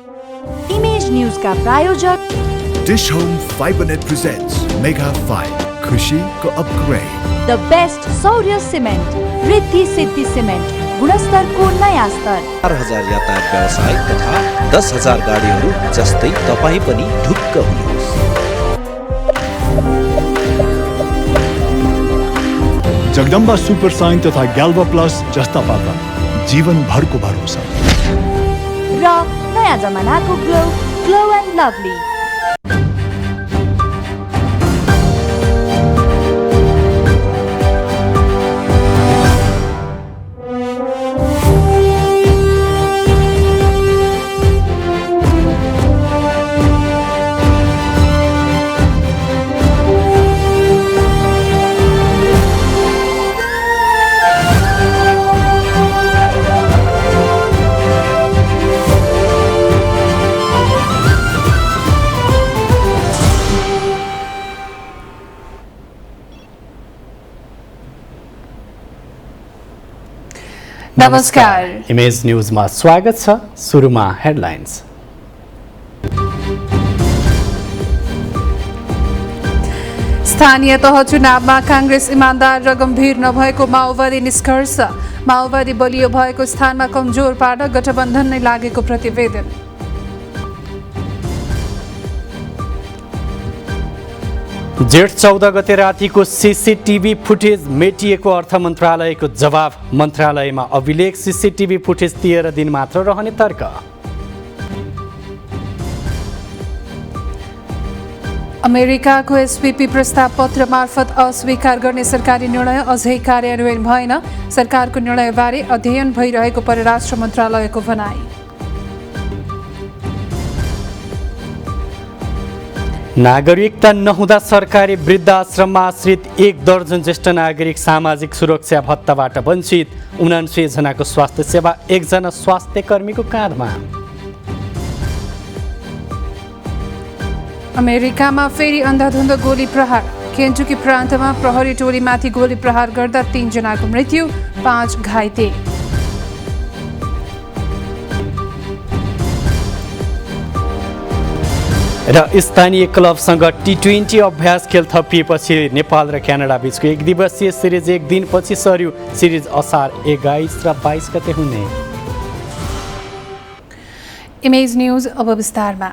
Image news का प्रायोजक dish home Fibernet presents mega 5 खुशी को अपग्रेड। द बेस्ट सौर्य सिमेन्ट, रिद्धि सिद्धि सिमेन्ट, गुणस्तर को नयाँ स्तर। 4000 यातायात व्यवसाय तथा 10,000 गाडीहरू जस्तै तपाई पनि ढुक्क हुनुहोस्। जगदम्बा सुपर साइन तथा ग्याल्बा प्लस जस्ता पाता जीवन भर को भरोसा र नयाँ जमानाको ग्लो एन्ड लभली। नमस्कार, इमेज न्यूजमा स्वागत छ। सुरुमा हेडलाइन्स। स्थानीय तह चुनावमा कांग्रेस इमानदार र गम्भीर नभएको माओवादी निष्कर्ष। माओवादी बलियो भएको स्थानमा कमजोर पार्न गठबन्धन नै लागेको प्रतिवेदन। जेठ 14 गते रातिको सीसीटीभी फुटेज मेटिएको अर्थ मन्त्रालयको जवाब। मन्त्रालयमा अभिलेख सीसीटीभी फुटेज 13 दिन मात्र रहने तर्क। अमेरिकाको एसपीपी प्रस्ताव पत्र मार्फत अस्वीकार गर्ने सरकारी निर्णय अझै कार्यान्वयन भएन। सरकारको निर्णयबारे अध्ययन भइरहेको परराष्ट्र मन्त्रालयको भनाई। नागरिकता नहुँदा सरकारी वृद्धाश्रममा आश्रित 1 दर्जन ज्येष्ठ नागरिक सामाजिक सुरक्षा भत्ताबाट वञ्चित। 79 जनाको स्वास्थ्य सेवा 1 जना स्वास्थ्य कर्मीको काँधमा। अमेरिकामा फेरि अन्धाधुन्द गोली प्रहार। केन्टुकी प्रान्तमा प्रहरी टोलीमाथि गोली प्रहार गर्दा 3 जनाको मृत्यु, 5 घाइते। र स्थानीय क्लबसँग टी20 अभ्यास खेल थपिएपछि नेपाल र क्यानाडा बीचको 1 दिवसीय सिरिज 1 दिनपछि सर्यो। सिरिज असार 21 र 22 गते हुने। इमेज न्यूज अब विस्तारमा।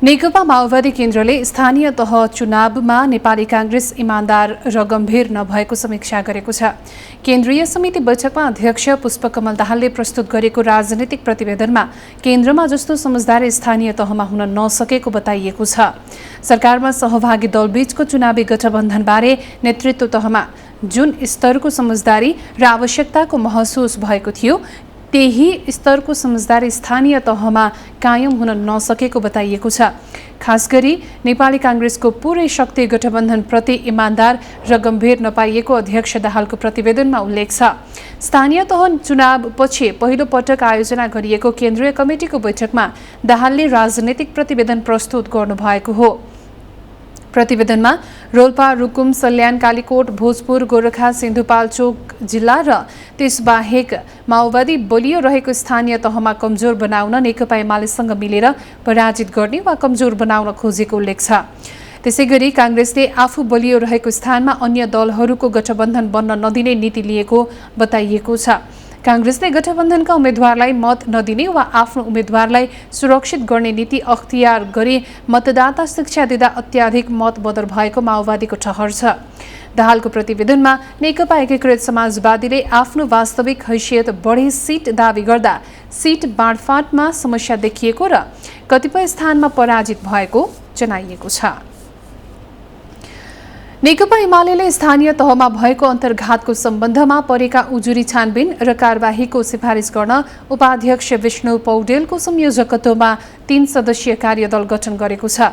नेकपा माओवादी केन्द्रले स्थानीय तह चुनावमा नेपाली कांग्रेस इमानदार र गम्भीर नभएको समीक्षा गरेको छ। केन्द्रीय समिति बैठकमा अध्यक्ष पुष्पकमल दाहालले प्रस्तुत गरेको राजनीतिक प्रतिवेदनमा केन्द्रमा जस्तो समझदारी स्थानीय तहमा हुन नसकेको बताइएको छ। सरकारमा सहभागी दलबीचको चुनावी गठबन्धनबारे नेतृत्व तहमा जुन स्तरको समझदारी र आवश्यकताको महसुस भएको थियो त्यही स्तरको समझदारी स्थानीय तहमा कायम हुन नसकेको बताइएको छ। खास गरी नेपाली कांग्रेसको पूरै शक्ति गठबन्धन प्रति इमानदार र गम्भीर नपाइएको अध्यक्ष दाहालको प्रतिवेदनमा उल्लेख छ। स्थानीय तह चुनाव पछि पहिलो पटक आयोजना गरिएको केन्द्रीय कमिटिको बैठकमा दाहालले राजनीतिक प्रतिवेदन प्रस्तुत गर्नुभएको हो। प्रतिवेदनमा रोल्पा, रुकुम, सल्यान, कालीकोट, भोजपुर, गोरखा, सिन्धुपाल्चोक जिल्ला र त्यसबाहेक माओवादी बलियो रहेको स्थानीय तहमा कमजोर बनाउन नेकपा एमालेसँग मिलेर पराजित गर्ने वा कमजोर बनाउन खोजेको उल्लेख छ। त्यसैगरी कांग्रेसले आफू बलियो रहेको स्थानमा अन्य दलहरूको गठबन्धन बन्न नदिने नीति लिएको बताइएको छ। कांग्रेसले गठबन्धनका उम्मेद्वारलाई मत नदिने वा आफ्नो उम्मेद्वारलाई सुरक्षित गर्ने नीति अख्तियार गरी मतदाता शिक्षा दिँदा अत्याधिक मत बदर भएको माओवादीको ठहर छ। दाहालको प्रतिवेदनमा नेकपा एकीकृत समाजवादीले आफ्नो वास्तविक हैसियत बढी सिट दावी गर्दा सिट बाँडफाँडमा समस्या देखिएको र कतिपय स्थानमा पराजित भएको जनाइएको छ। नेकपा एमालेले स्थानीय तहमा भएको अन्तर्घातको सम्बन्धमा परेका उजुरी छानबिन र कारबाहीको सिफारिस गर्न उपाध्यक्ष विष्णु पौडेलको संयोजकत्वमा 3 सदस्यीय कार्यदल गठन गरेको छ।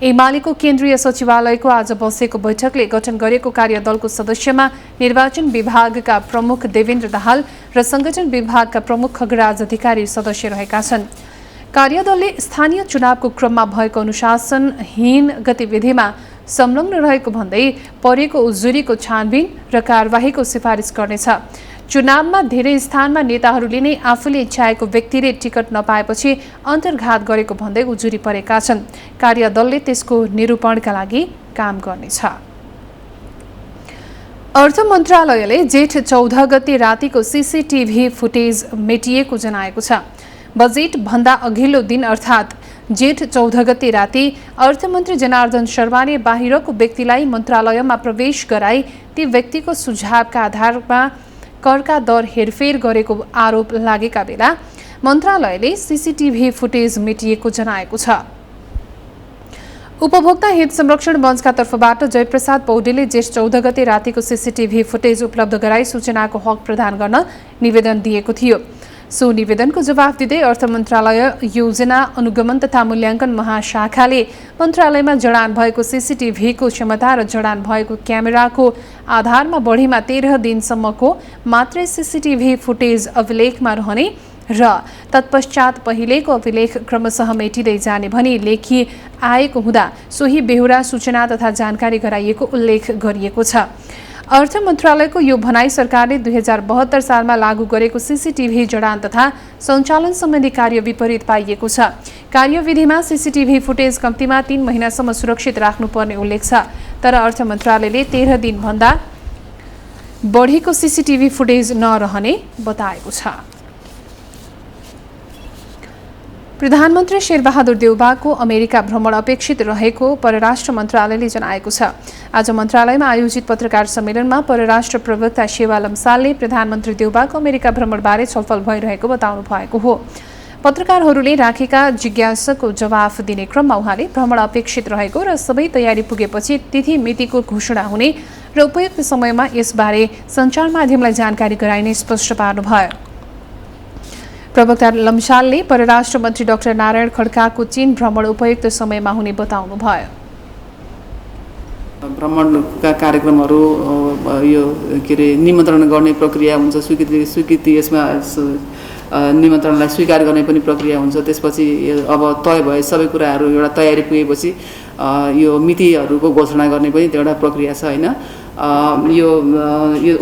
एमालेको केन्द्रीय सचिवालयको आज बसेको बैठकले गठन गरेको कार्यदलको सदस्यमा निर्वाचन विभागका प्रमुख देवेन्द्र दाहाल र संगठन विभागका प्रमुख खगराज अधिकारी सदस्य रहेका छन्। कार्यदलले स्थानीय चुनावको क्रममा भएको अनुशासनहीन गतिविधिमा संलग्न रहेको भन्दै परेको उजुरीको छानबिन र कारबाहीको सिफारिस गर्नेछ। चुनावमा धेरै स्थानमा नेताहरूले नै आफूले इच्छाएको व्यक्तिले टिकट नपाएपछि अन्तर्घात गरेको भन्दै उजुरी परेका छन्। कार्यदलले त्यसको निरूपणका लागि काम गर्नेछ। अर्थ मन्त्रालयले जेठ 14 गते रातिको सीसीटीभी फुटेज मेटिएको जनाएको छ। बजेट भन्दा अघिल्लो दिन अर्थात् जेठ 14 गते राति अर्थमन्त्री जनार्दन शर्माले बाहिरको व्यक्तिलाई मन्त्रालयमा प्रवेश गराई ती व्यक्तिको सुझावका आधारमा करका दर हेरफेर गरेको आरोप लागेका बेला मन्त्रालयले सीसीटीभी फुटेज मेटिएको जनाएको छ। उपभोक्ता हित संरक्षण मञ्चका तर्फबाट जयप्रसाद पौडेलले जेठ 14 गते रातिको सीसीटीभी फुटेज उपलब्ध गराई सूचनाको हक प्रदान गर्न निवेदन दिएको थियो। सो निवेदनको जवाफ दिँदै अर्थ मन्त्रालय योजना अनुगमन तथा मूल्याङ्कन महाशाखाले मन्त्रालयमा जडान भएको सीसीटीभीको क्षमता र जडान भएको क्यामेराको आधारमा बढीमा 13 दिनसम्मको मात्रै सीसीटीभी फुटेज अभिलेखमा रहने र तत्पश्चात पहिलेको अभिलेख क्रमशः मेटिँदै जाने भनी लेखी आएको हुँदा सोही बेहोरा सूचना तथा जानकारी गराइएको उल्लेख गरिएको छ। अर्थ मन्त्रालयको यो भनाई सरकारले 2072 सालमा लागू गरेको सीसीटीभी जडान तथा सञ्चालन सम्बन्धी कार्य विपरीत पाइएको छ। कार्यविधिमा सीसीटीभी फुटेज कम्तीमा 3 महिनासम्म सुरक्षित राख्नुपर्ने उल्लेख छ, तर अर्थ मन्त्रालयले 13 दिनभन्दा बढीको सीसीटीभी फुटेज नरहने बताएको छ। प्रधानमन्त्री शेरबहादुर देउबाको अमेरिका भ्रमण अपेक्षित रहेको परराष्ट्र मन्त्रालयले जनाएको छ। आज मन्त्रालयमा आयोजित पत्रकार सम्मेलनमा परराष्ट्र प्रवक्ता शेवा लम्सालले प्रधानमन्त्री देउबाको अमेरिका भ्रमणबारे छलफल भइरहेको बताउनु भएको हो। पत्रकारहरूले राखेका जिज्ञासाको जवाफ दिने क्रममा उहाँले भ्रमण अपेक्षित रहेको र सबै तयारी पुगेपछि तिथि मितिको घोषणा हुने र उपयुक्त समयमा यसबारे सञ्चार माध्यमलाई जानकारी गराइने स्पष्ट पार्नुभयो। प्रवक्ता लम्सालले परराष्ट्र मन्त्री डाक्टर नारायण खड्काको चीन भ्रमण उपयुक्त समयमा हुने बताउनुभयो। भ्रमणका कार्यक्रमहरू यो के अरे निमन्त्रण गर्ने प्रक्रिया हुन्छ, स्वीकृति यसमा निमन्त्रणलाई स्वीकार गर्ने पनि प्रक्रिया हुन्छ। त्यसपछि अब तय भए सबै कुराहरू एउटा तयारी पुगेपछि यो मितिहरूको घोषणा गर्ने पनि एउटा प्रक्रिया छ हैन। यो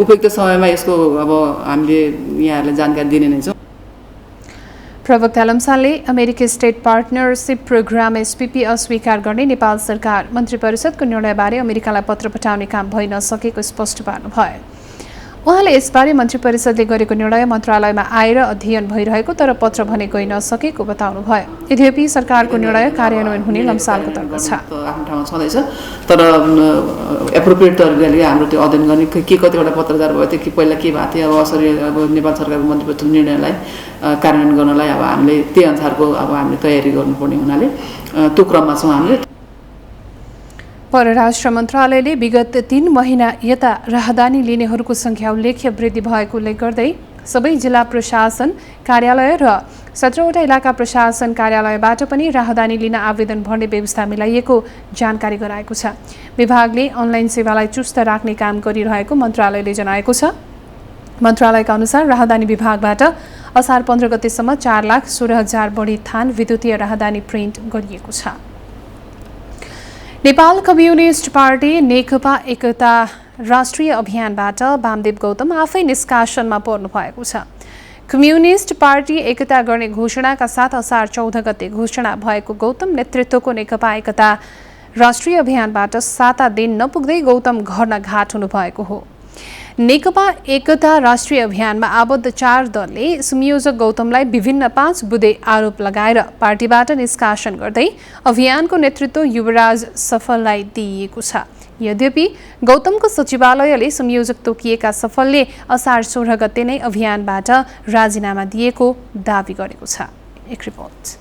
उपयुक्त समयमा यसको अब हामीले यहाँहरूलाई जानकारी दिने नै छौँ। प्रवक्ता लम्सालले अमेरिकी स्टेट पार्टनरसिप प्रोग्राम एसपीपी अस्वीकार गर्ने नेपाल सरकार मन्त्री परिषदको निर्णयबारे अमेरिकालाई पत्र पठाउने काम भइ नसकेको स्पष्ट पार्नुभयो। उहाँले यसबारे मन्त्री परिषदले गरेको निर्णय मन्त्रालयमा आएर अध्ययन भइरहेको तर पत्र भने गइ नसकेको बताउनुभयो। यद्यपि सरकारको निर्णय कार्यान्वयन हुने लम्सालको तर्क छ। आफ्नो ठाउँमा छँदैछ, तर एप्रोप्रिएट तरिकाले हाम्रो त्यो अध्ययन गर्ने के कतिवटा पत्रचार भयो त्यो पहिला के भएको थियो, अब असरी अब नेपाल सरकारको मन्त्री परिषदको निर्णयलाई कार्यान्वयन गर्नलाई अब हामीले त्यही अनुसारको अब हामीले तयारी गर्नुपर्ने हुनाले त्यो क्रममा छौँ हामीले। परराष्ट्र मन्त्रालयले विगत 3 महिना यता राहदानी लिनेहरूको सङ्ख्या उल्लेख्य वृद्धि भएको उल्लेख गर्दै सबै जिल्ला प्रशासन कार्यालय र 17वटा इलाका प्रशासन कार्यालयबाट पनि राहदानी लिन आवेदन भर्ने व्यवस्था मिलाइएको जानकारी गराएको छ। विभागले अनलाइन सेवालाई चुस्त राख्ने काम गरिरहेको मन्त्रालयले जनाएको छ। मन्त्रालयका अनुसार राहदानी विभागबाट असार 15 गतेसम्म 4,16,000 बढी थान विद्युतीय राहदानी प्रिन्ट गरिएको छ। नेपाल कम्युनिस्ट पार्टी नेकपा एकता राष्ट्रिय अभियानबाट वामदेव गौतम आफै निष्कासनमा पर्नु भएको छ। कम्युनिस्ट पार्टी एकता गर्ने घोषणाका साथ असार 14 गते घोषणा भएको गौतम नेतृत्वको नेकपा एकता राष्ट्रिय अभियानबाट 7 दिन नपुग्दै गौतम घर न घाट हुनुभएको हो। नेकपा एकता राष्ट्रिय अभियानमा आबद्ध 4 दलले संयोजक गौतमलाई विभिन्न 5 बुँदे आरोप लगाएर पार्टीबाट निष्कासन गर्दै अभियानको नेतृत्व युवराज सफललाई दिइएको छ। यद्यपि गौतमको सचिवालयले संयोजक तोकिएका सफलले असार 16 गते नै अभियानबाट राजीनामा दिएको दावी गरेको छ। एक रिपोर्ट।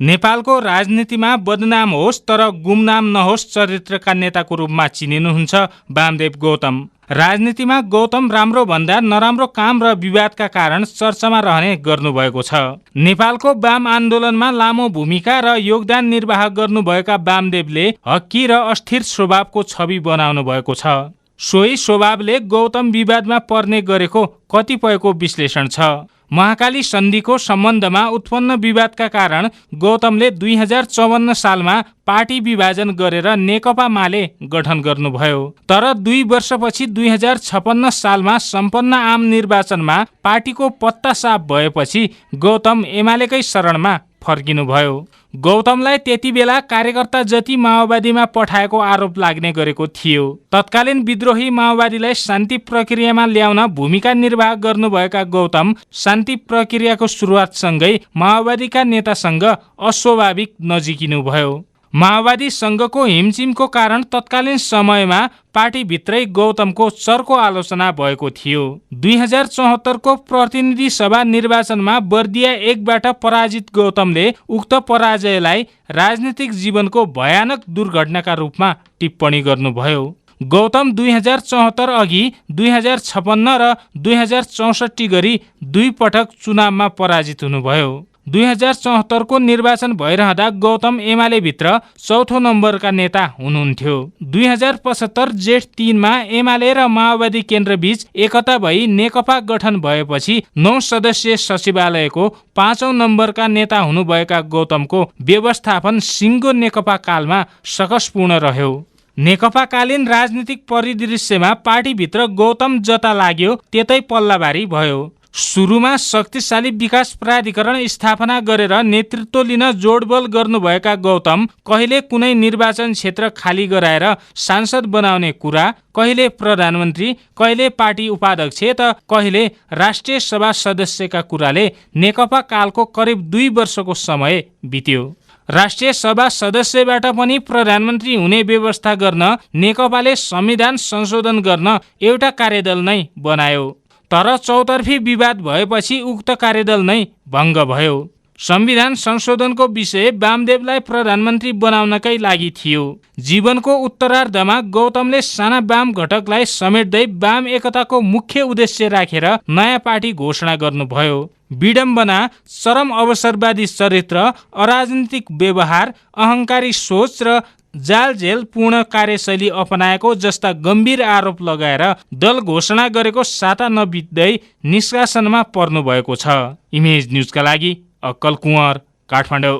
नेपालको राजनीतिमा बदनाम होस् तर गुमनाम नहोस् चरित्रका नेताको रूपमा चिनिनुहुन्छ वामदेव गौतम। राजनीतिमा गौतम राम्रो भन्दा नराम्रो काम र विवादका कारण चर्चामा रहने गर्नुभएको छ। नेपालको वाम आन्दोलनमा लामो भूमिका र योगदान निर्वाह गर्नुभएका वामदेवले हक्की र अस्थिर स्वभावको छवि बनाउनु भएको छ। सोही स्वभावले गौतम विवादमा पर्ने गरेको कतिपयको विश्लेषण छ। महाकाली सन्धिको सम्बन्धमा उत्पन्न विवादका कारण गौतमले 2054 सालमा पार्टी विभाजन गरेर नेकपा माले गठन गर्नुभयो। तर 2 वर्षपछि 2056 सालमा सम्पन्न आम निर्वाचनमा पार्टीको पत्ता साफ भएपछि गौतम एमालेकै शरणमा फर्किनुभयो। गौतमलाई त्यति बेला कार्यकर्ता जति माओवादीमा पठाएको आरोप लाग्ने गरेको थियो। तत्कालीन विद्रोही माओवादीलाई शान्ति प्रक्रियामा ल्याउन भूमिका निर्वाह गर्नुभएका गौतम शान्ति प्रक्रियाको सुरुवातसँगै माओवादीका नेतासँग अस्वाभाविक नजिकिनुभयो। माओवादी संघको हिमचिमको कारण तत्कालीन समयमा पार्टीभित्रै गौतमको चर्को आलोचना भएको थियो। 2074 को प्रतिनिधि सभा निर्वाचनमा बर्दिया 1 बाट पराजित गौतमले उक्त पराजयलाई राजनीतिक जीवनको भयानक दुर्घटनाका रूपमा टिप्पणी गर्नुभयो। गौतम 2074 अघि 2056 र 2064 गरी 2 पटक चुनावमा पराजित हुनुभयो। 2074 को निर्वाचन भइरहँदा गौतम एमाले भित्र 4थो नम्बरका नेता हुनुहुन्थ्यो। 2075 जेठ 3 मा एमाले र माओवादी केन्द्र बीच एकता भई नेकपा गठन भएपछि 9 सदस्यीय सचिवालयको 5औं नम्बरका नेता हुनुभएका गौतमको व्यवस्थापन सिङ्गो नेकपा कालमा सकसपूर्ण रह्यो। नेकपाकालीन राजनीतिक परिदृश्यमा पार्टीभित्र गौतम जता लाग्यो त्यतै पल्लाभारी भयो। सुरुमा शक्तिशाली विकास प्राधिकरण स्थापना गरेर नेतृत्व लिन जोडबल गर्नुभएका गौतम कहिले कुनै निर्वाचन क्षेत्र खाली गराएर सांसद बनाउने कुरा, कहिले प्रधानमन्त्री, कहिले पार्टी उपाध्यक्ष त कहिले राष्ट्रिय सभा सदस्यका कुराले नेकपा कालको करिब 2 वर्षको समय बित्यो। राष्ट्रिय सभा सदस्यबाट पनि प्रधानमन्त्री हुने व्यवस्था गर्न नेकपाले संविधान संशोधन गर्न एउटा कार्यदल नै बनायो। तर चौतर्फी विवाद भएपछि उक्त कार्यदल नै भङ्ग भयो। संविधान संशोधनको विषय वामदेवलाई प्रधानमन्त्री बनाउनकै लागि थियो। जीवनको उत्तरार्धमा गौतमले साना वाम घटकलाई समेट्दै वाम एकताको मुख्य उद्देश्य राखेर नयाँ पार्टी घोषणा गर्नुभयो। विडम्बना, चरम अवसरवादी चरित्र, अराजनीतिक व्यवहार, अहङ्कारी सोच र जालझेल पूर्ण कार्यशैली अपनाएको जस्ता गम्भीर आरोप लगाएर दल घोषणा गरेको साता नबित्दै निष्कासनमा पर्नु भएको छ। इमेज न्यूजका लागि अक्कल कुँवर, काठमाडौँ।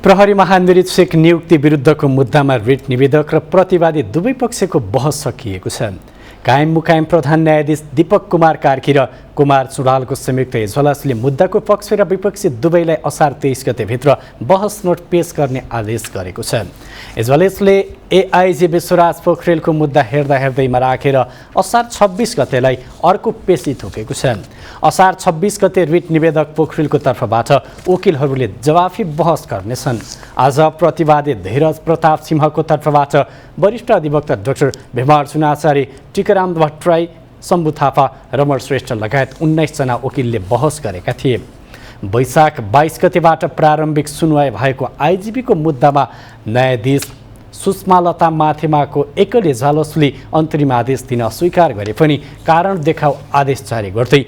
प्रहरी महानिरीक्षक नियुक्ति विरुद्धको मुद्दामा रिट निवेदक र प्रतिवादी दुवै पक्षको बहस सकिएको छ। कायम मुकायम प्रधान न्यायाधीश दीपक कुमार कार्की र कुमार चुडालको संयुक्त इजलासले मुद्दाको पक्ष र विपक्षी दुवैलाई असार 23 गतेभित्र बहस नोट पेश गर्ने आदेश गरेको छ। इजलासले एआइजी विश्वराज पोखरेलको मुद्दा हेर्दैमा राखेर असार 26 गतेलाई अर्को पेशी थोकेको छ। असार 26 गते रिट निवेदक पोखरेलको तर्फबाट वकिलहरूले जवाफी बहस गर्नेछन्। आज प्रतिवादी धीरज प्रताप सिंहको तर्फबाट वरिष्ठ अधिवक्ता डाक्टर भीमार्जुन आचार्य, टिकाराम भट्टराई, शम्भु थापा, रमण श्रेष्ठ लगायत 19 जना वकिलले बहस गरेका थिए। वैशाख 22 गतेबाट प्रारम्भिक सुनवाई भएको आइजिपीको मुद्दामा न्यायाधीश सुषमालता माथेमाको एकल इजलासले अन्तरिम आदेश दिन अस्वीकार गरे पनि कारण देखाउ आदेश जारी गर्दै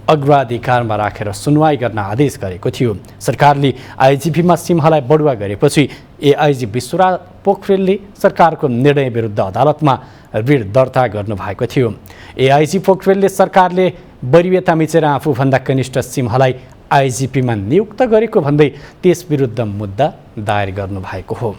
अग्राधिकारमा राखेर सुनवाई गर्न आदेश गरेको थियो। सरकारले आइजिपीमा सिंहलाई बढुवा गरेपछि एआइजी विश्वराज पोखरेलले सरकारको निर्णय विरुद्ध अदालतमा रिट दर्ता गर्नुभएको थियो। एआइजी पोखरेलले सरकारले वरियता मिचेर आफूभन्दा कनिष्ठ सिंहलाई आइजिपीमा नियुक्त गरेको भन्दै त्यस विरुद्ध मुद्दा दायर गर्नुभएको हो।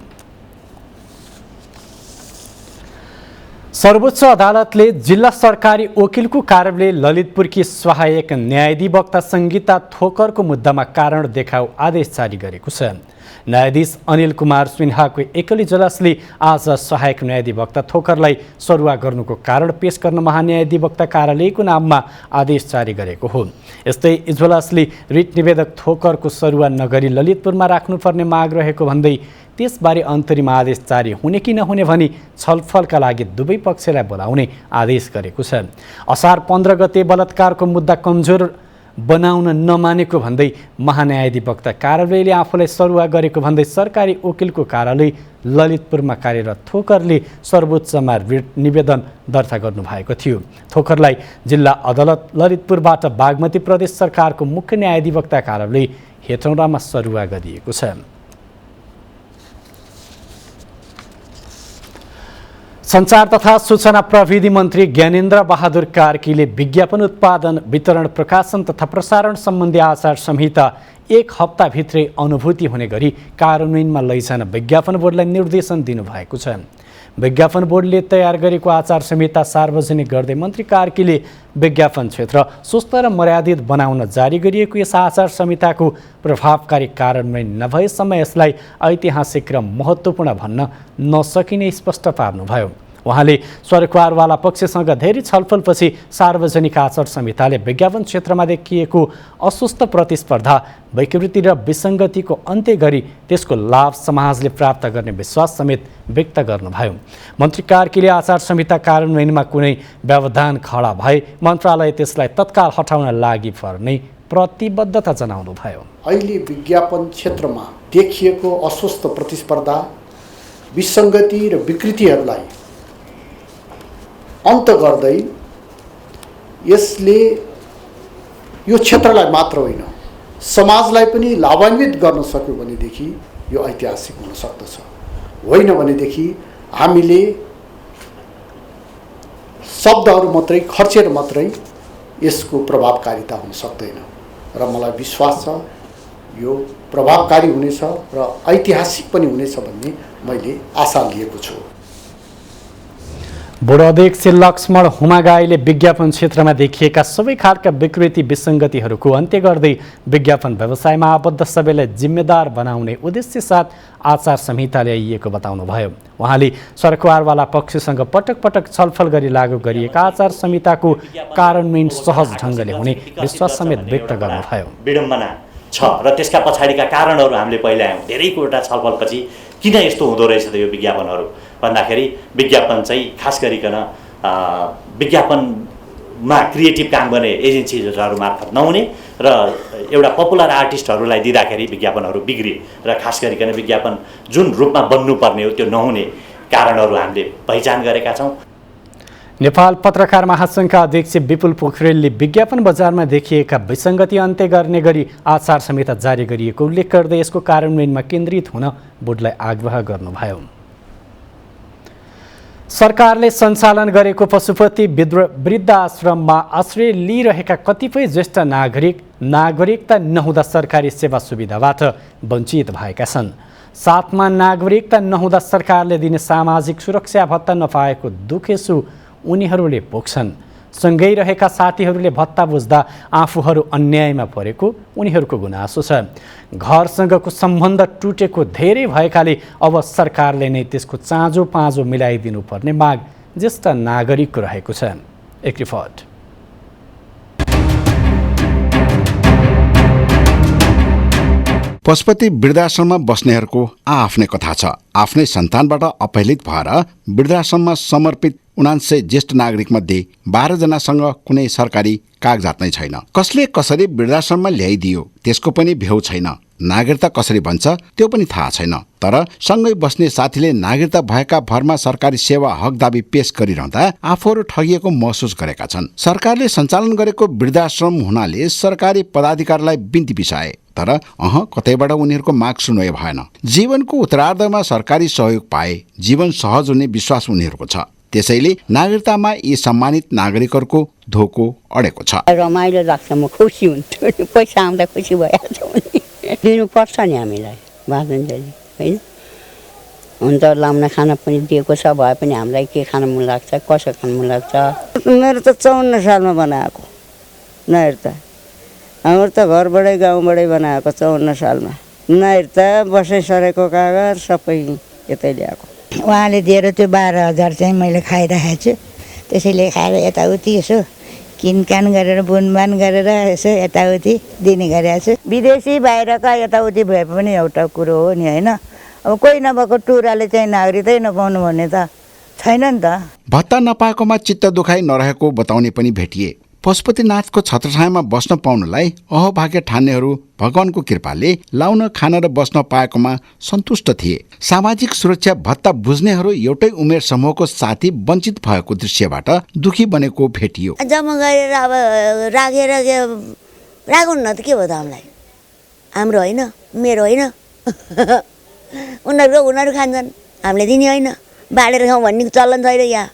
सर्वोच्च अदालतले जिल्ला सरकारी वकिलको कार्यालय ललितपुरकी सहायक न्यायाधिवक्ता सङ्गीता थोकरको मुद्दामा कारण देखाउ आदेश जारी गरेको छ। न्यायाधीश अनिल कुमार सिन्हाको एकल इजलासले आज सहायक न्यायाधिवक्ता थोकरलाई सरुवा गर्नुको कारण पेश गर्न महान्यायाधिवक्ता कार्यालयको नाममा आदेश जारी गरेको हो। यस्तै इजलासले रिट निवेदक थोकरको सरुवा नगरी ललितपुरमा राख्नुपर्ने माग रहेको भन्दै त्यसबारे अन्तरिम आदेश जारी हुने कि नहुने भनी छलफलका लागि दुवै पक्षलाई बोलाउने आदेश गरेको छ। असार 15 गते बलात्कारको मुद्दा कमजोर बनाउन नमानेको भन्दै महान्यायाधिवक्ता कार्यालयले आफूलाई सरुवा गरेको भन्दै सरकारी वकिलको कार्यालय ललितपुरमा कार्यरत थोकरले सर्वोच्चमा रिट निवेदन दर्ता गर्नुभएको थियो। थोकरलाई जिल्ला अदालत ललितपुरबाट बागमती प्रदेश सरकारको मुख्य न्यायाधिवक्ता कार्यालय हेटौँडामा सरुवा गरिएको छ। सञ्चार तथा सूचना प्रविधि मन्त्री ज्ञानेन्द्र बहादुर कार्कीले विज्ञापन उत्पादन वितरण प्रकाशन तथा प्रसारण सम्बन्धी आचार संहिता 1 हप्ताभित्रै अनुभूति हुने गरी कार्यान्वयनमा लैजान विज्ञापन बोर्डलाई निर्देशन दिनुभएको छ। विज्ञापन बोर्डले तयार गरेको आचार संहिता सार्वजनिक गर्दै मन्त्री कार्कीले विज्ञापन क्षेत्र सुस्त र मर्यादित बनाउन जारी गरिएको यस आचार संहिताको प्रभावकारी कार्यान्वयन नभएसम्म यसलाई ऐतिहासिक र महत्त्वपूर्ण भन्न नसकिने स्पष्ट पार्नुभयो। उहाँले सरकारवाला पक्षसँग धेरै छलफलपछि सार्वजनिक आचार संहिताले विज्ञापन क्षेत्रमा देखिएको असुस्त प्रतिस्पर्धा, विकृति र विसङ्गतिको अन्त्य गरी त्यसको लाभ समाजले प्राप्त गर्ने विश्वास समेत व्यक्त गर्नुभयो। मन्त्री कार्कीले आचार संहिता कार्यान्वयनमा कुनै व्यवधान खडा भए मन्त्रालय त्यसलाई तत्काल हटाउन लागि पर्ने प्रतिबद्धता जनाउनुभयो। अहिले विज्ञापन क्षेत्रमा देखिएको अस्वस्थ प्रतिस्पर्धा, विसङ्गति र विकृतिहरूलाई अन्त गर्दै यसले यो क्षेत्रलाई मात्र होइन समाजलाई पनि लाभान्वित गर्न सक्यो भनेदेखि यो ऐतिहासिक हुन सक्दछ। होइन भनेदेखि हामीले शब्दहरू मात्रै खर्चेर मात्रै यसको प्रभावकारिता हुन सक्दैन र मलाई विश्वास छ यो प्रभावकारी हुनेछ र ऐतिहासिक पनि हुनेछ भन्ने मैले आशा लिएको छु। बोर्ड अध्यक्ष लक्ष्मण हुमागाईले विज्ञापन क्षेत्रमा देखिएका सबै खालका विकृति विसङ्गतिहरूको अन्त्य गर्दै विज्ञापन व्यवसायमा आबद्ध सबैलाई जिम्मेदार बनाउने उद्देश्य साथ आचार संहिता ल्याइएको बताउनुभयो। उहाँले सरकारवाला पक्षसँग पटक पटक छलफल गरी लागू गरिएका आचार संहिताको कार्यान्वयन सहज ढङ्गले हुने विश्वास समेत व्यक्त गर्नुभयो। विडम्बना छ र त्यसका पछाडिका कारणहरू हामीले पहिल्यायौँ। धेरै कुराटा छलफलपछि किन यस्तो हुँदो रहेछ त यो विज्ञापनहरू भन्दाखेरि विज्ञापन चाहिँ खास गरिकन विज्ञापनमा क्रिएटिभ काम गर्ने एजेन्सीहरू मार्फत नहुने र एउटा पपुलर आर्टिस्टहरूलाई दिँदाखेरि विज्ञापनहरू बिग्रिए र खास गरिकन विज्ञापन जुन रूपमा बन्नुपर्ने हो त्यो नहुने कारणहरू हामीले पहिचान गरेका छौँ। नेपाल पत्रकार महासङ्घका अध्यक्ष विपुल पोखरेलले विज्ञापन बजारमा देखिएका विसङ्गति अन्त्य गर्ने गरी आचार संहिता जारी गरिएको उल्लेख गर्दै यसको कार्यान्वयनमा केन्द्रित हुन बोर्डलाई आग्रह गर्नुभयो। सरकारले सञ्चालन गरेको पशुपति वृद्ध आश्रममा आश्रय लिइरहेका कतिपय ज्येष्ठ नागरिकता नहुँदा सरकारी सेवा सुविधाबाट वञ्चित भएका छन्। साथमा नागरिकता नहुँदा सरकारले दिने सामाजिक सुरक्षा भत्ता नपाएको दुखेसु उनीहरूले पोख्छन्। सँगै रहेका साथीहरूले भत्ता बुझ्दा आफूहरू अन्यायमा परेको उनीहरूको गुनासो छ। घरसँगको सम्बन्ध टुटेको धेरै भएकाले अब सरकारले नै त्यसको चाँजो पाँजो मिलाइदिनुपर्ने माग ज्येष्ठ नागरिकको रहेको छ। एक रिपोर्ट। पशुपति वृद्धाश्रममा बस्नेहरूको आफ्नै कथा छ। आफ्नै सन्तानबाट अपहेलित भएर वृद्धाश्रममा समर्पित 79 ज्येष्ठ नागरिक मध्ये 12 जनासँग कुनै सरकारी कागजात नै छैन। कसले कसरी वृद्धाश्रममा ल्याइदियो त्यसको पनि भेउ छैन। नागरिकता कसरी बन्छ त्यो पनि थाहा छैन। तर सँगै बस्ने साथीले नागरिकता भएका भरमा सरकारी सेवा हक दाबी पेश गरिरहँदा आफूहरू ठगिएको महसुस गरेका छन्। सरकारले सञ्चालन गरेको वृद्धाश्रम हुनाले सरकारी पदाधिकारीलाई बिन्ती पिसाए, तर कतैबाट उनीहरूको माग सुन्वै भएन। जीवनको उत्तरार्धमा सरकारी सहयोग पाए जीवन सहज हुने विश्वास उनीहरूको छ। त्यसैले नागरिकतामा यी सम्मानित नागरिकहरूको धोको अडेको छ। रमाइलो लाग्छ, म खुसी हुन्छु। पैसा आउँदा खुसी भइहाल्छ भने दिनुपर्छ नि हामीलाई बाँधुन्जेली, होइन? हुन त लाउन खान पनि दिएको छ भए पनि हामीलाई के खान मन लाग्छ, कसो खान मन लाग्छ। मेरो त 54 सालमा बनाएको नागरिकता। हाम्रो त घरबाटै गाउँबाटै बनाएको 54 सालमा। नागरिकता बसाइ सरेको कागज सबै यतै ल्याएको। उहाँले दिएर त्यो 12,000 चाहिँ मैले खाइराखेको छु। त्यसैले खाएर यताउति यसो किनकान गरेर बुनबान गरेर यसो यताउति दिने गरेको छु। विदेशी बाहिरका यताउति भए पनि एउटा कुरो हो नि, होइन? अब कोही नभएको टुराले चाहिँ नागरिकतै नपाउनु भन्ने त छैन नि त। भत्ता नपाएकोमा चित्त दुखाइ नरहेको बताउने पनि भेटिए। पशुपतिनाथको छत्रछायामा बस्न पाउनलाई अहभाग्य ठान्नेहरू भगवानको कृपाले लाउन खान र बस्न पाएकोमा सन्तुष्ट थिए। सामाजिक सुरक्षा भत्ता बुझ्नेहरू एउटै उमेर समूहको साथी वञ्चित भएको दृश्यबाट दुखी बनेको भेटियो। जम्मा गरेर अब राखेर राखौँ न त के भयो त हामीलाई? हाम्रो होइन, मेरो होइन। उनीहरू खान्छन्, हामीले दिने होइन। बाँडेर खाउँ भन्ने चलन छैन यहाँ।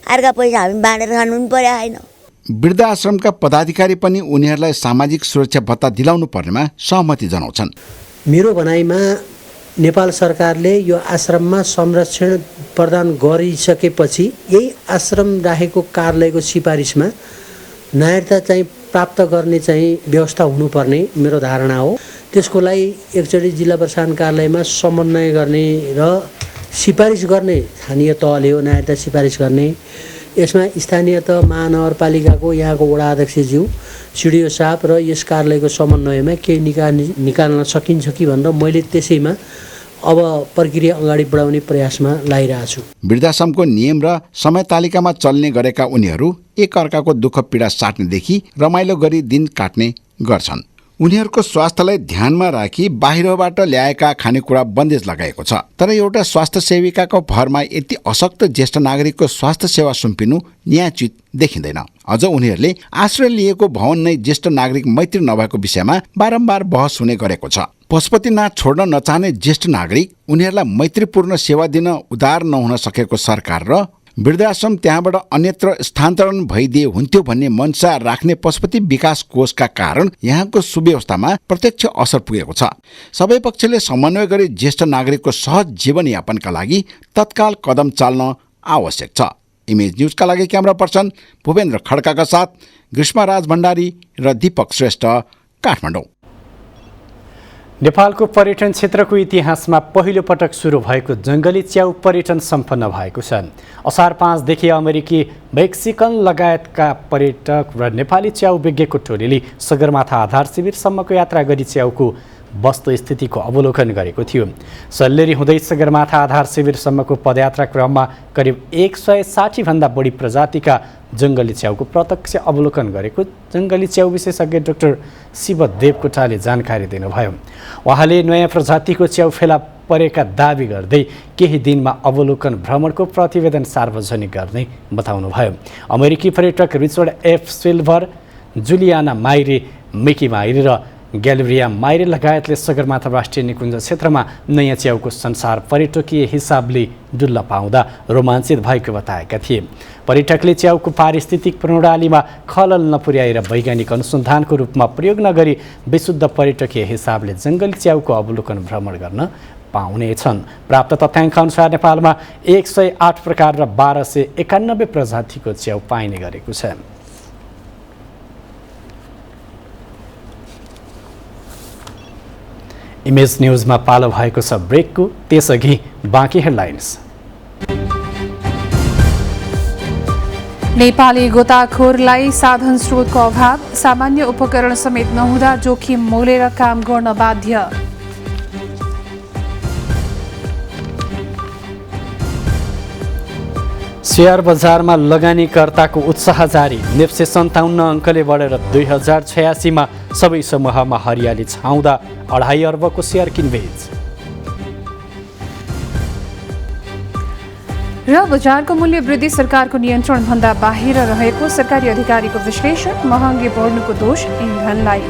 अर्का पैसा हामी बाँडेर खानु पनि पर्यो होइन। वृद्धाश्रमका पदाधिकारी पनि उनीहरूलाई सामाजिक सुरक्षा भत्ता दिलाउनु पर्नेमा सहमति जनाउँछन्। मेरो भनाइमा नेपाल सरकारले यो आश्रममा संरक्षण प्रदान गरिसकेपछि यही आश्रम राखेको कार्यालयको सिफारिसमा नागरिकता चाहिँ प्राप्त गर्ने चाहिँ व्यवस्था हुनुपर्ने मेरो धारणा हो। त्यसको लागि एकचोटि जिल्ला प्रशासन कार्यालयमा समन्वय गर्ने र सिफारिस गर्ने स्थानीय तहले हो नागरिकता सिफारिस गर्ने। यसमा स्थानीय तह महानगरपालिकाको यहाँको वडा अध्यक्षज्यू सिडिओ साहब र यस कार्यालयको समन्वयमा केही निकाल्न सकिन्छ कि भनेर मैले त्यसैमा अब प्रक्रिया अगाडि बढाउने प्रयासमा लागिरहेको छु। वृद्धाश्रमको नियम र समय तालिकामा चल्ने गरेका उनीहरू एक अर्काको दुःख पीडा साट्नेदेखि रमाइलो गरी दिन काट्ने गर्छन्। उनीहरूको स्वास्थ्यलाई ध्यानमा राखी बाहिरबाट ल्याएका खानेकुरा बन्देज लगाएको छ। तर एउटा स्वास्थ्य सेविकाको भरमा यति अशक्त ज्येष्ठ नागरिकको स्वास्थ्य सेवा सुम्पिनु न्यायोचित देखिँदैन। अझ उनीहरूले आश्रय लिएको भवन नै ज्येष्ठ नागरिक मैत्री नभएको विषयमा बारम्बार बहस हुने गरेको छ। पशुपतिनाथ छोड्न नचाहने ज्येष्ठ नागरिक उनीहरूलाई मैत्रीपूर्ण सेवा दिन उदार नहुन सकेको सरकार र वृद्धाश्रम त्यहाँबाट अन्यत्र स्थानान्तरण भइदिए हुन्थ्यो भन्ने मनसा राख्ने पशुपति विकास कोषका कारण यहाँको सुव्यवस्थामा प्रत्यक्ष असर पुगेको छ। सबै पक्षले समन्वय गरी ज्येष्ठ नागरिकको सहज जीवनयापनका लागि तत्काल कदम चाल्न आवश्यक छ। इमेज न्युजका लागि क्यामेरा पर्सन भूपेन्द्र खड्काका साथ ग्रीष्मराज भण्डारी र दीपक श्रेष्ठ, काठमाडौँ। नेपालको पर्यटन क्षेत्रको इतिहासमा पहिलो पटक सुरु भएको जङ्गली च्याउ पर्यटन सम्पन्न भएको छ। असार 5 देखि अमेरिकी, मेक्सिकन लगायतका पर्यटक र नेपाली च्याउ विज्ञको टोलीले सगरमाथा आधार शिविरसम्मको यात्रा गरी च्याउको वस्तुस्थितिको अवलोकन गरेको थियो। सल्लेरी हुँदै सगरमाथा आधार शिविरसम्मको पदयात्रा क्रममा करिब 160 भन्दा बढी प्रजातिका जङ्गली च्याउको प्रत्यक्ष अवलोकन गरेको जङ्गली च्याउ विशेषज्ञ डाक्टर शिव देवकोटाले जानकारी दिनुभयो। उहाँले नयाँ प्रजातिको च्याउ फेला परेका दावी गर्दै केही दिनमा अवलोकन भ्रमणको प्रतिवेदन सार्वजनिक गर्ने बताउनुभयो। अमेरिकी पर्यटक Richard F Silver, Juliana Maire, Mickey Maire र ग्यालेरिया माइरे लगायतले सगरमाथा राष्ट्रिय निकुञ्ज क्षेत्रमा नयाँ च्याउको संसार पर्यटकीय हिसाबले डुल्न पाउँदा रोमाञ्चित भएको बताएका थिए। पर्यटकले च्याउको पारिस्थितिक प्रणालीमा खलल नपुर्याएर वैज्ञानिक अनुसन्धानको रूपमा प्रयोग नगरी विशुद्ध पर्यटकीय हिसाबले जङ्गली च्याउको अवलोकन भ्रमण गर्न पाउनेछन्। प्राप्त तथ्याङ्क अनुसार नेपालमा 108 प्रकार र 1291 प्रजातिको च्याउ पाइने गरेको छ। इमेज न्युजमा पालो भएको छ ब्रेकको, त्यसअघि बाँकी हेडलाइन्स। नेपाली गोताखोरलाई साधन स्रोतको अभाव, सामान्य उपकरण समेत नहुँदा जोखिम मोलेर काम गर्न बाध्य। शेयर बजारमा लगानीकर्ताको उत्साह जारी, नेप्से 57 अङ्कले बढेर 2086मा सबै समूहमा हरियाली छाउँदा 2.5 अर्बको शेयर किनबेच। र बजारको मूल्य वृद्धि सरकारको नियन्त्रणभन्दा बाहिर रहेको सरकारी अधिकारीको विश्लेषण, महँगी बढ्नुको दोष इन्धनलाई।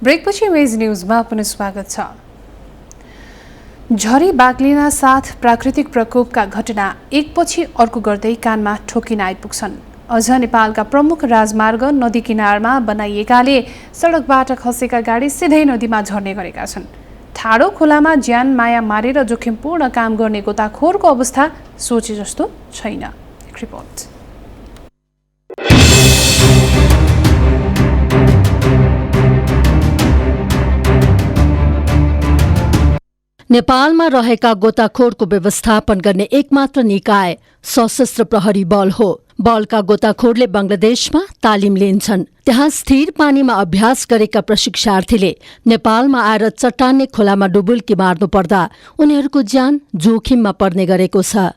ब्रेकपछि इमेज न्युजमा पुनः स्वागत छ। झरी बाक्लिना साथ प्राकृतिक प्रकोपका घटना एकपछि अर्को गर्दै कानमा ठोकिन आइपुग्छन्। अझ नेपालका प्रमुख राजमार्ग नदी किनारमा बनाइएकाले सडकबाट खसेका गाडी सिधै नदीमा झर्ने गरेका छन्। ठाडो खोलामा ज्यान माया मारेर जोखिमपूर्ण काम गर्ने गोताखोरको अवस्था सोचे जस्तो छैन। एक रिपोर्ट। नेपालमा रहेका गोताखोरको व्यवस्थापन गर्ने एकमात्र निकाय सशस्त्र प्रहरी बल हो। बलका गोताखोरले बंगलादेशमा तालिम लिन्छन्। त्यहाँ स्थिर पानीमा अभ्यास गरेका प्रशिक्षार्थीले नेपालमा आएर चट्टाने खोलामा डुबुल्की मार्नु पर्दा उनीहरूको ज्यान जोखिममा पर्ने गरेको छ।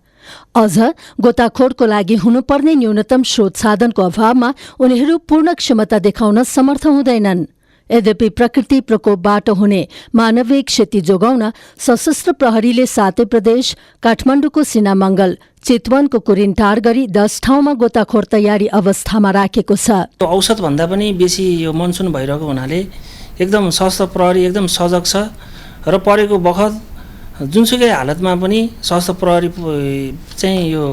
अझ गोताखोरको लागि हुनुपर्ने न्यूनतम स्रोत साधनको अभावमा उनीहरू पूर्ण क्षमता देखाउन समर्थ हुँदैनन्। यद्यपि प्रकृति प्रकोपबाट हुने मानवीय क्षति जोगाउन सशस्त्र प्रहरीले 7 प्रदेश, काठमाडौँको सिनामंगल, चितवनको कुरिन्टार गरी 10 ठाउँमा गोताखोर तयारी अवस्थामा राखेको छ। औसत भन्दा पनि बेसी यो मनसुन भइरहेको हुनाले एकदम सशस्त्र प्रहरी एकदम सजग छ र परेको बखत जुनसुकै हालतमा पनि सशस्त्र प्रहरी चाहिँ यो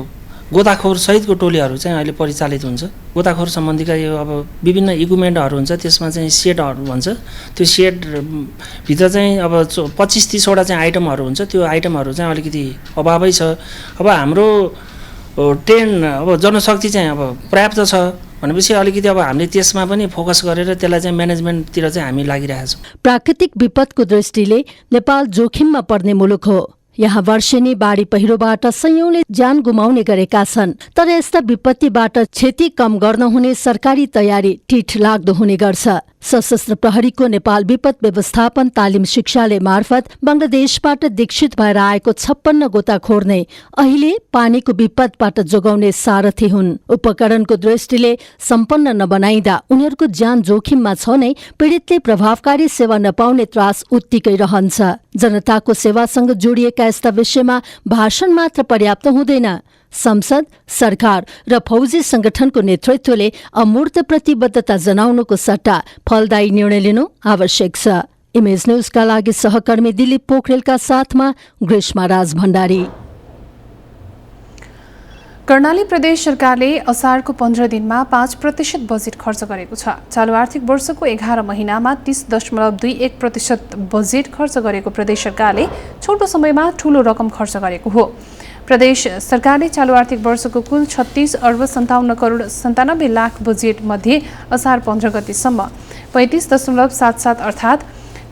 गोताखोर सहितको टोलीहरू चाहिँ अहिले परिचालित हुन्छ। गोताखोर सम्बन्धीका यो अब विभिन्न इक्विपमेन्टहरू हुन्छ, त्यसमा चाहिँ सेडहरू भन्छ, त्यो सेडभित्र चाहिँ अब 25-30वटा चाहिँ आइटमहरू हुन्छ। त्यो आइटमहरू चाहिँ अलिकति अभावै छ। अब हाम्रो अब जनशक्ति चाहिँ अब पर्याप्त छ भनेपछि अलिकति अब हामीले त्यसमा पनि फोकस गरेर त्यसलाई चाहिँ म्यानेजमेन्टतिर चाहिँ हामी लागिरहेका छौँ। प्राकृतिक विपदको दृष्टिले नेपाल जोखिममा पर्ने मुलुक हो। यहाँ वर्षेनी बाढी पहिरोबाट सयौंले ज्यान गुमाउने गरेका छन्, तर यस्ता विपत्तिबाट क्षति कम गर्न हुने सरकारी तयारी टिठ लाग्दो हुने गर्छ। सशस्त्र प्रहरीको नेपाल विपद व्यवस्थापन तालिम शिक्षालय मार्फत बंगलादेशबाट दीक्षित भएर आएको 56 गोताखोर नै अहिले पानीको विपदबाट जोगाउने सारथी हुन्। उपकरणको दृष्टिले सम्पन्न नबनाइदा उनीहरूको ज्यान जोखिममा छ नै पीडितले प्रभावकारी सेवा नपाउने त्रास उत्तिकै रहन्छ। जनताको सेवासँग जोडिएका यस्ता विषयमा भाषण मात्र पर्याप्त हुँदैन। संसद, सरकार र फौजी संगठनको नेतृत्वले अमूर्त प्रतिबद्धता जनाउनुको सट्टा फलदायी निर्णय लिनु आवश्यक छ। इमेज न्यूजका लागि सहकर्मी दिलीप पोखरेलका साथमा ग्रीष्मा राज भण्डारी। कर्णाली प्रदेश सरकारले असारको 15 दिनमा 5% बजेट खर्च गरेको छ। चालू आर्थिक वर्षको 11 महिनामा 30.21% बजेट खर्च गरेको प्रदेश सरकारले छोटो समयमा ठूलो रकम खर्च गरेको हो। प्रदेश सरकारले चालू आर्थिक वर्षको कुल 36 अर्ब 57 करोड 97 लाख बजेट मध्ये असार 15 गतेसम्म 35.77 अर्थात्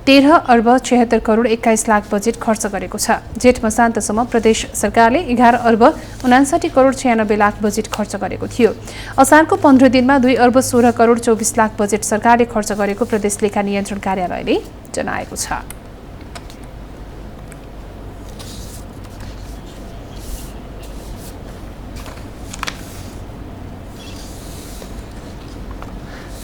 13 अर्ब 76 करोड 21 लाख बजेट खर्च गरेको छ। जेठ मसान्तसम्म प्रदेश सरकारले 11 अर्ब 59 करोड 96 लाख बजेट खर्च गरेको थियो। असारको 15 दिनमा 2 अर्ब 16 करोड 24 लाख बजेट सरकारले खर्च गरेको प्रदेश लेखा नियन्त्रण कार्यालयले जनाएको छ।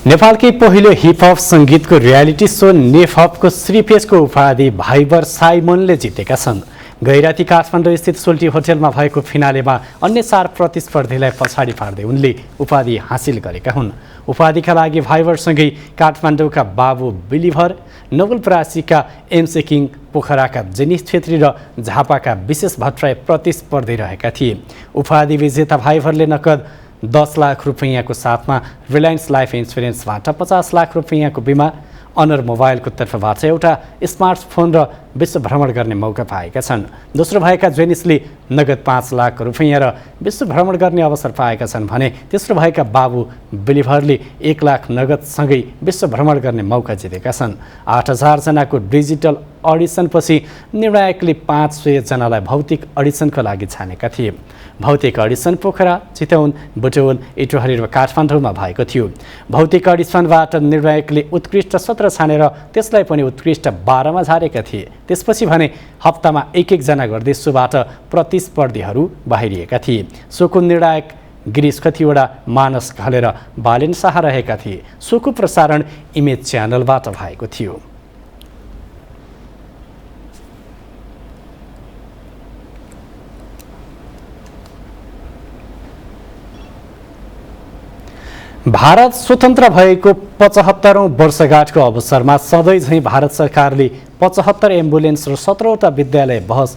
नेपालकै पहिलो हिपहप संगीतको रियालिटी सो नेफहपको श्रीपेजको उपाधि भाइबर साइमनले जितेका छन्। गैराती काठमाडौँ स्थित सोल्टी होटलमा भएको फिनालेमा अन्य 4 प्रतिस्पर्धीलाई पछाडि पार्दै उनले उपाधि हासिल गरेका हुन्। उपाधिका लागि भाइबरसँगै काठमाडौँका बाबु बिलिभर, नवलपरासीका एमसे किङ, पोखराका जेनिस छेत्री र झापाका विशेष भट्टराई प्रतिस्पर्धी रहेका थिए। उपाधि विजेता भाइबरले नगद 10 लाख रुपैयाँको साथमा रिलायन्स लाइफ इन्सुरेन्सबाट 50 लाख रुपैयाँको बिमा, अनर मोबाइलको तर्फबाट एउटा स्मार्टफोन र विश्व भ्रमण गर्ने मौका पाएका छन्। दोस्रो भएका जेनिसले नगद 5 लाख रुपैयाँ र विश्व भ्रमण गर्ने अवसर पाएका छन् भने तेस्रो भएका बाबु बिलिभरले 1 लाख नगदसँगै विश्व भ्रमण गर्ने मौका जितेका छन्। 8000 जनाको डिजिटल अडिसनपछि निर्णायकले 500 जनालाई भौतिक अडिसनको लागि छानेका थिए। भौतिक अडिसन पोखरा, चितवन, बुटवल, इटहरी र काठमाडौँमा भएको थियो। भौतिक अडिसनबाट निर्णायकले उत्कृष्ट 17 छानेर त्यसलाई पनि उत्कृष्ट 12मा झारेका थिए। त्यसपछि भने हप्तामा 1-1 जना गर्दै सोबाट प्रतिस्पर्धीहरू बाहिरिएका थिए। सोको निर्णायक गिरीश खतिवडा, मानस घले र बालेन शाह रहेका थिए। सोको प्रसारण इमेज च्यानलबाट भएको थियो। भारत स्वतन्त्र भएको 75औं वर्षगाँठको अवसरमा सधैँझैँ भारत सरकारले 75 एम्बुलेन्स र 17वटा विद्यालय बस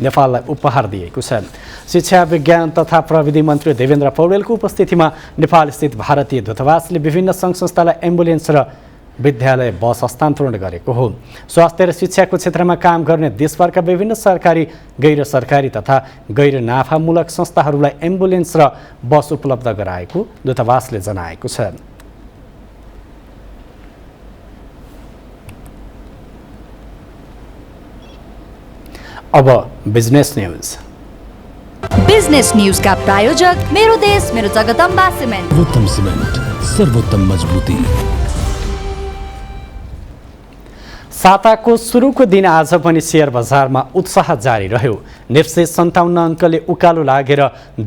नेपाललाई उपहार दिएको छ। शिक्षा, विज्ञान तथा प्रविधि मन्त्री देवेन्द्र पौडेलको उपस्थितिमा नेपालस्थित भारतीय दूतावासले विभिन्न सङ्घ संस्थालाई एम्बुलेन्स र विद्यालय बस हस्तान्तरण गरेको हो। स्वास्थ्य र शिक्षाको क्षेत्रमा काम गर्ने देशभरका विभिन्न सरकारी, गैर सरकारी तथा गैर नाफामूलक संस्थाहरूलाई एम्बुलेन्स र बस उपलब्ध गराएको दूतावासले जनाएको छ। अब बिजनेस न्यूज। बिजनेस न्यूज का प्रायोजक मेरो देश मेरो जगदम्बा सिमेन्ट। सर्वोत्तम सिमेन्ट, सर्वोत्तम मजबुती। साताको सुरुको दिन आज पनि शेयर बजारमा उत्साह जारी रह्यो। नेप्से 57 अङ्कले उकालो लागेर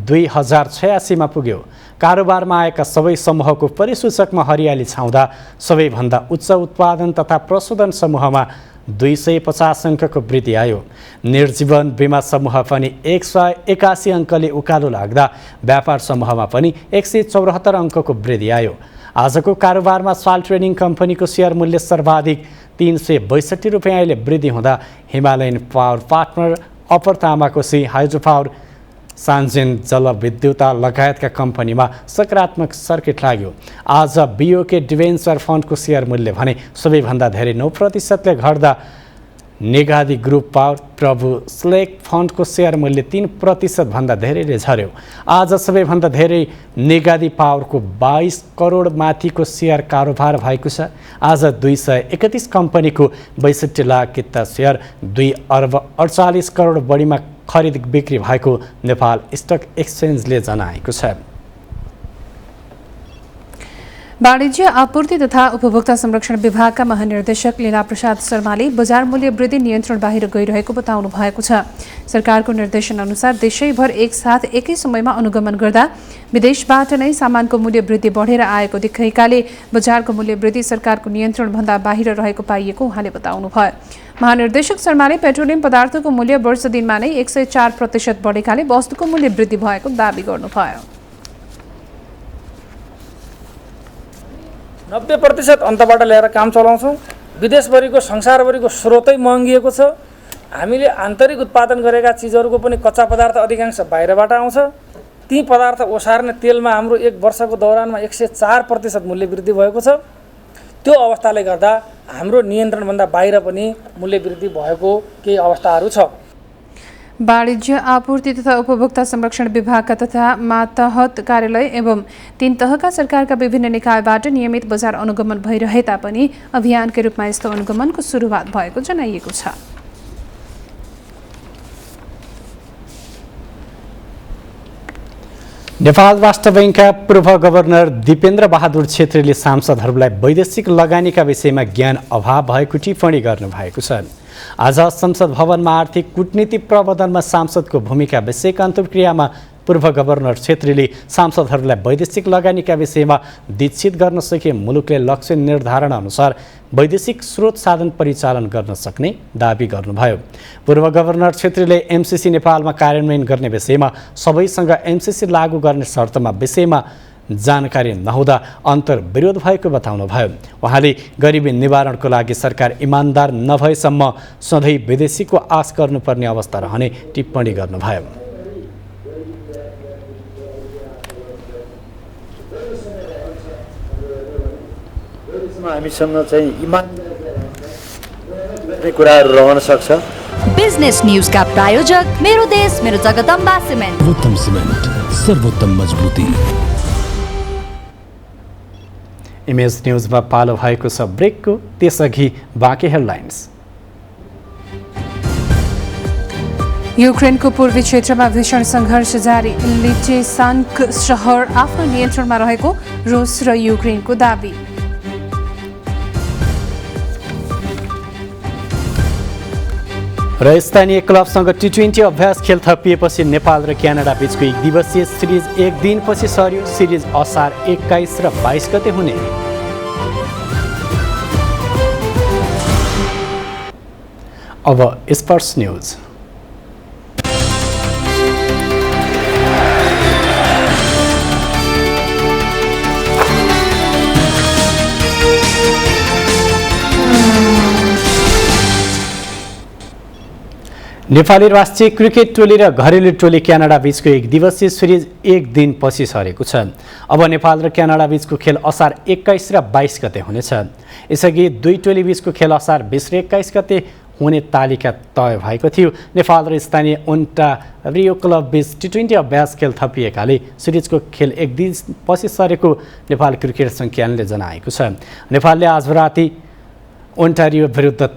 2086 मा पुग्यो। कारोबारमा आएका सबै समूहको परिसूचकमा हरियाली छाउँदा सबैभन्दा उच्च उत्पादन तथा प्रशोधन समूहमा 250 अङ्कको वृद्धि आयो। निर्जीवन बीमा समूह पनि 181 अङ्कले उकालो लाग्दा व्यापार समूहमा पनि 174 अङ्कको वृद्धि आयो। आजको कारोबारमा साल ट्रेडिङ कम्पनीको सेयर मूल्य सर्वाधिक 362 रुपियाँले वृद्धि हुँदा हिमालयन पावर पार्टनर, अपर तामाकोसी, हाइड्रो पावर, सान्जेन जलविद्युत लगायतका कम्पनीमा सकारात्मक सर्किट लाग्यो। आज बिओके डिभेन्चर फन्डको सेयर मूल्य भने सबैभन्दा धेरै 9%ले घट्दा नेगादी ग्रुप पावर, प्रभु स्लेक फन्डको सेयर मूल्य 3% भन्दा धेरैले झर्यो। आज सबैभन्दा धेरै नेगादी पावरको 22 करोड माथिको सेयर कारोबार भएको छ। आज 231 कम्पनीको 62 लाख किता सेयर 2 अर्ब 48 करोड बढीमा खरिद बिक्री भएको नेपाल स्टक एक्सचेन्जले जनाएको छ। वाणिज्य आपूर्ति तथा उपभोक्ता संरक्षण विभागका महानिर्देशक लीला प्रसाद शर्माले बजार मूल्य वृद्धि नियन्त्रण बाहिर गइरहेको बताउनु भएको छ। सरकारको निर्देशन अनुसार देशैभर एकसाथ एकै समयमा अनुगमन गर्दा विदेशबाट नै सामानको मूल्य वृद्धि बढेर आएको देखिएकाले बजारको मूल्य वृद्धि सरकारको नियन्त्रणभन्दा बाहिर रहेको पाइएको उहाँले बताउनुभयो। महानिर्देशक शर्माले पेट्रोलियम पदार्थको मूल्य वर्ष दिनमा नै 104% बढेकाले वस्तुको मूल्य वृद्धि भएको दावी गर्नुभयो। 90% अन्तबाट ल्याएर काम चलाउँछौँ। विदेशभरिको संसारभरिको स्रोतै महँगिएको छ। हामीले आन्तरिक उत्पादन गरेका चिजहरूको पनि कच्चा पदार्थ अधिकांश बाहिरबाट आउँछ। ती पदार्थ ओसार्ने तेलमा हाम्रो एक वर्षको दौरानमा 104% मूल्य वृद्धि भएको छ। त्यो अवस्थाले गर्दा हाम्रो नियन्त्रणभन्दा बाहिर पनि मूल्य वृद्धि भएको केही अवस्थाहरू छ। वाणिज्य आपूर्ति तथा उपभोक्ता संरक्षण विभागका तथा मातहत कार्यालय एवं 3 तहका सरकारका विभिन्न निकायबाट नियमित बजार अनुगमन भइरहे तापनि अभियानकै रूपमा यस्तो अनुगमनको सुरुवात भएको जनाइएको छ। नेपाल राष्ट्र बैंकका पूर्व गभर्नर दिपेन्द्र बहादुर छेत्रीले सांसदहरूलाई वैदेशिक लगानीका विषयमा ज्ञान अभाव भएको टिप्पणी गर्नुभएको छ। आज संसद भवनमा आर्थिक कूटनीति प्रबन्धनमा सांसदको भूमिका विषयक अन्तर्क्रियामा पूर्व गभर्नर छेत्रीले सांसदहरूलाई वैदेशिक लगानीका विषयमा दीक्षित गर्न सके मुलुकले लक्ष्य निर्धारण अनुसार वैदेशिक स्रोत साधन परिचालन गर्न सक्ने दावी गर्नुभयो। पूर्व गभर्नर छेत्रीले एमसिसी नेपालमा कार्यान्वयन गर्ने विषयमा सबैसँग एमसिसी लागू गर्ने शर्तमा विषयमा जानकारी नहुँदा अन्तर्विरोध भएको बताउनुभयो। उहाँले गरिबी निवारणको लागि सरकार इमान्दार नभएसम्म सधैँ विदेशीको आश गर्नुपर्ने अवस्था रहने टिप्पणी गर्नुभयो। हामीसँग चाहिँ इमान कुराहरू रहन सक्छ। बिजनेस न्यूजका प्रायोजक मेरो देश मेरो जगदम्बा सिमेन्ट। सर्वोत्तम सिमेन्ट, सर्वोत्तम मजबुती। इमेज न्यूजमा पालो भएको छ ब्रेकको, त्यसअघि बाँकी हेडलाइन्स। युक्रेनको पूर्वी क्षेत्रमा भीषण सङ्घर्ष जारी। लिचेसान्क सहर आफ्नो नियन्त्रणमा रहेको रुस र युक्रेनको दावी। र स्थानीय क्लबसँग टी20 अभ्यास खेल थपिएपछि नेपाल र क्यानाडा बीचको 1 दिवसीय सिरिज 1 दिनपछि सर्यो। सिरिज असार 21 र 22 गते हुने। अब स्पोर्ट्स न्यूज। नेपाली राष्ट्रिय क्रिकेट टोली र घरेलु टोली क्यानाडा बीचको 1 दिवसीय सिरिज 1 दिनपछि सरेको छ। अब नेपाल र क्यानाडा बीचको खेल असार 21 र 22 गते हुनेछ। यसअघि दुई टोली बीचको खेल असार 20 र 21 गते हुने तालिका तय भएको थियो। नेपाल र स्थानीय ओन्टारियो क्लब बीच टी20 अभ्यास खेल थपिएकाले सिरिजको खेल 1 दिनपछि सरेको नेपाल क्रिकेट संज्ञानले जनाएको छ। नेपालले आज राति ओन्टारियो विरुद्ध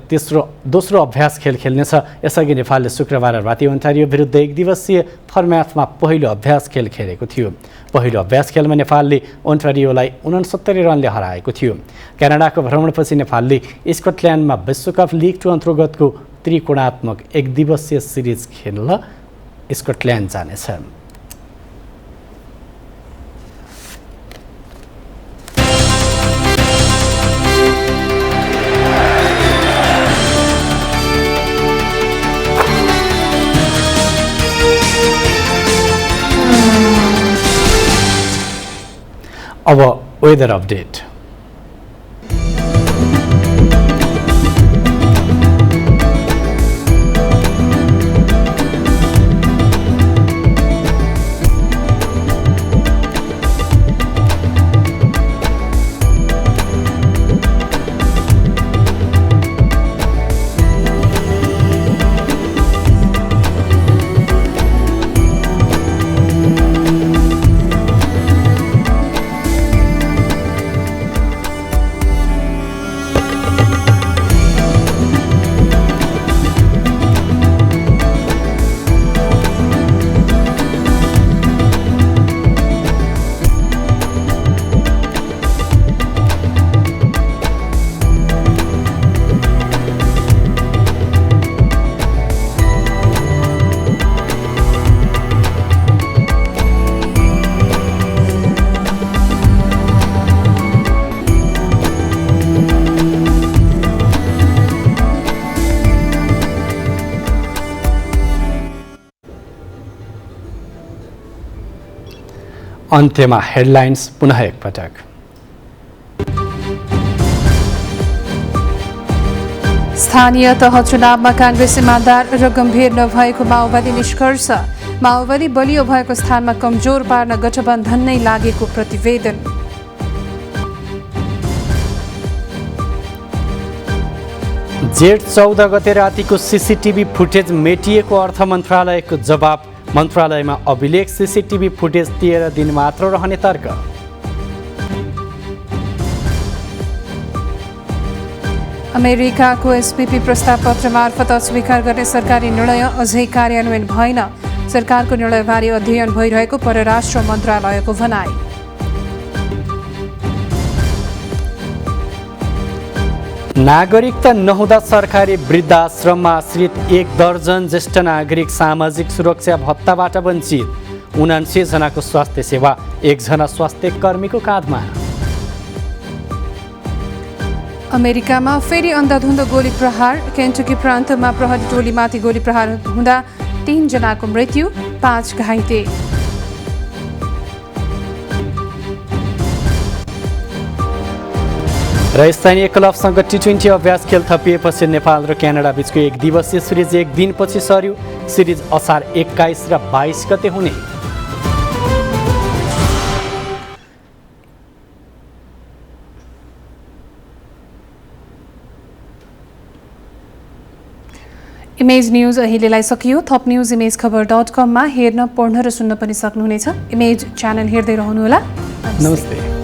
दोस्रो अभ्यास खेल खेल्नेछ। यसअघि नेपालले शुक्रबार राति ओन्टारियो विरुद्ध 1 दिवसीय फर्म्याटमा पहिलो अभ्यास खेल खेलेको थियो। पहिलो अभ्यास खेलमा नेपालले ओन्टारियोलाई 69 रनले हराएको थियो। क्यानाडाको भ्रमणपछि नेपालले स्कटल्यान्डमा विश्वकप लिग 2 अन्तर्गतको त्रिकोणात्मक 1 दिवसीय सिरिज खेल्न स्कटल्यान्ड जानेछ। अब वेदर अपडेट। अन्त्यमा हेडलाइन्स पुनः एकपटक। स्थानीय तह चुनावमा कांग्रेस इमान्दार र गम्भीर नभएको माओवादी निष्कर्ष। माओवादी बलियो भएको स्थानमा कमजोर पार्न गठबन्धन नै लागेको प्रतिवेदन। जेठ 14 गते रातिको सीसीटीभी फुटेज मेटिएको अर्थ मन्त्रालयको जवाब। मन्त्रालयमा अभिलेख सीसीटीभी फुटेज 13 दिन मात्र रहने तर्क। अमेरिकाको एसपीपी प्रस्ताव पत्र मार्फत अस्वीकार गर्ने सरकारी निर्णय अझै कार्यान्वयन भएन। सरकारको निर्णयबारे अध्ययन भइरहेको परराष्ट्र मन्त्रालयको भनाई। नागरिकता नहुँदा सरकारी वृद्धाश्रममा आश्रित 1 दर्जन ज्येष्ठ नागरिक सामाजिक सुरक्षा भत्ताबाट वञ्चित। 79 जनाको स्वास्थ्य सेवा 1 जना स्वास्थ्य कर्मीको काँधमा। अमेरिकामा फेरि अन्धाधुन्द गोली प्रहार। केन्टकी प्रान्तमा प्रहरी टोलीमाथि गोली प्रहार हुँदा 3 जनाको मृत्यु, 5 घाइते। र स्थानीय क्लबसँग टी20 अभ्यास खेल थपिएपछि नेपाल र क्यानाडा बीचको 1 दिवसीय सिरिज 1 दिनपछि सर्यो। सिरिज असार 21 र 22 गते हुने। इमेज न्यूज अहिलेलाई सकियो। थप न्यूज imagekhabar.com मा हेर्न, पढ्न र सुन्न पनि सक्नुहुनेछ। इमेज च्यानल हेर्दै रहनुहोला। नमस्ते।